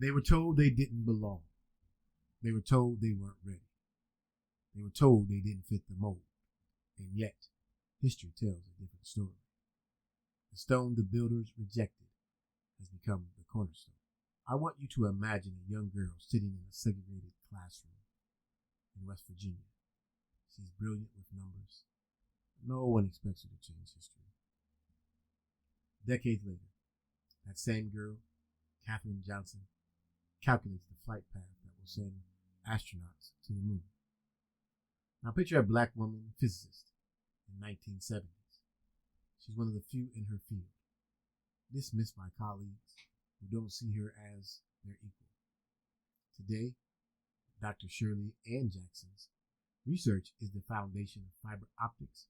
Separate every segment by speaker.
Speaker 1: They were told they didn't belong. They were told they weren't ready. They were told they didn't fit the mold. And yet, history tells a different story. The stone the builders rejected has become the cornerstone. I want you to imagine a young girl sitting in a segregated classroom in West Virginia. She's brilliant with numbers. No one expects her to change history. Decades later, that same girl, Katherine Johnson, calculates the flight path that will send astronauts to the moon. Now picture a black woman physicist in the 1970s. She's one of the few in her field, dismissed by colleagues who don't see her as their equal. Today, Dr. Shirley Ann Jackson's research is the foundation of fiber optics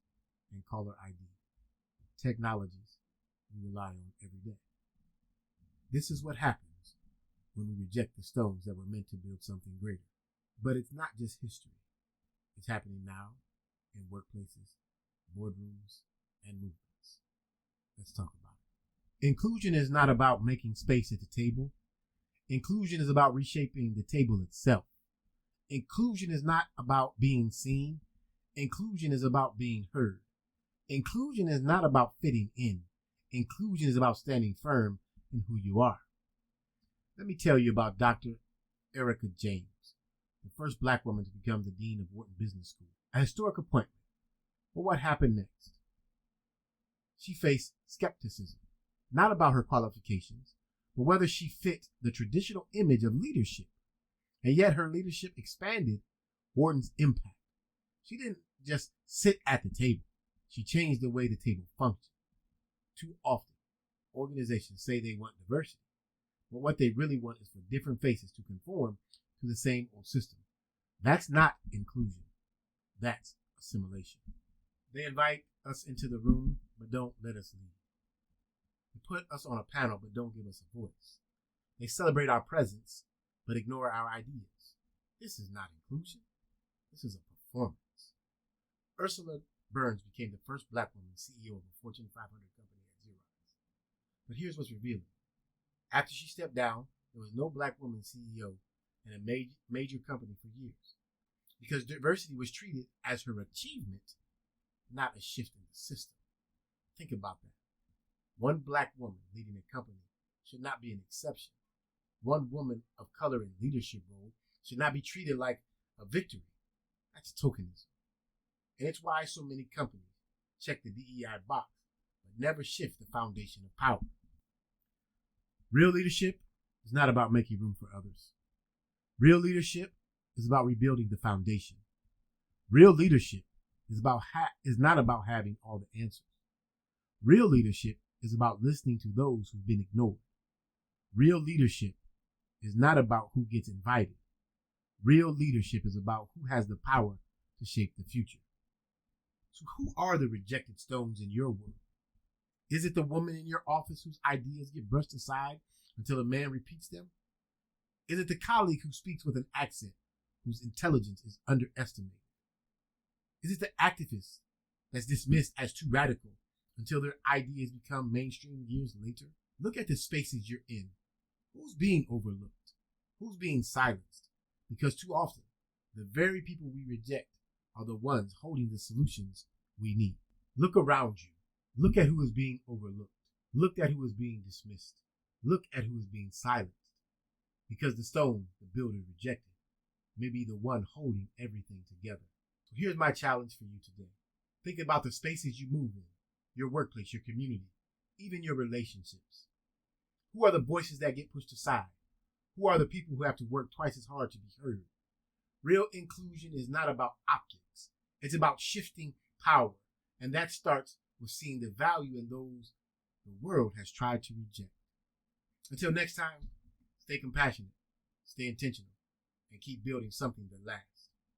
Speaker 1: and caller ID, technologies we rely on every day. This is what happens when we reject the stones that were meant to build something greater. But it's not just history. It's happening now in workplaces, boardrooms, and movements. Let's talk about it. Inclusion is not about making space at the table. Inclusion is about reshaping the table itself. Inclusion is not about being seen. Inclusion is about being heard. Inclusion is not about fitting in. Inclusion is about standing firm in who you are. Let me tell you about Dr. Erica James, the first black woman to become the dean of Wharton Business School. A historic appointment. But what happened next? She faced skepticism, not about her qualifications, but whether she fit the traditional image of leadership. And yet her leadership expanded Wharton's impact. She didn't just sit at the table. She changed the way the table functioned. Too often, organizations say they want diversity, but what they really want is for different faces to conform to the same old system. That's not inclusion. That's assimilation. They invite us into the room, but don't let us leave. They put us on a panel, but don't give us a voice. They celebrate our presence, but ignore our ideas. This is not inclusion. This is a performance. Ursula Burns became the first black woman CEO of a Fortune 500 company at Xerox. But here's what's revealing. After she stepped down, there was no black woman CEO in a major company for years, because diversity was treated as her achievement, not a shift in the system. Think about that. One black woman leading a company should not be an exception. One woman of color in leadership role should not be treated like a victory. That's tokenism. And it's why so many companies check the DEI box, but never shift the foundation of power. Real leadership is not about making room for others. Real leadership is about rebuilding the foundation. Real leadership is not about having all the answers. Real leadership is about listening to those who've been ignored. Real leadership is not about who gets invited. Real leadership is about who has the power to shape the future. So who are the rejected stones in your world? Is it the woman in your office whose ideas get brushed aside until a man repeats them? Is it the colleague who speaks with an accent whose intelligence is underestimated? Is it the activist that's dismissed as too radical until their ideas become mainstream years later? Look at the spaces you're in. Who's being overlooked? Who's being silenced? Because too often, the very people we reject are the ones holding the solutions we need. Look around you. Look at who is being overlooked. Look at who is being dismissed. Look at who is being silenced. Because the stone the builder rejected may be the one holding everything together. So here's my challenge for you today. Think about the spaces you move in, your workplace, your community, even your relationships. Who are the voices that get pushed aside? Who are the people who have to work twice as hard to be heard? Real inclusion is not about optics. It's about shifting power. And that starts with seeing the value in those the world has tried to reject. Until next time, stay compassionate, stay intentional, and keep building something that lasts.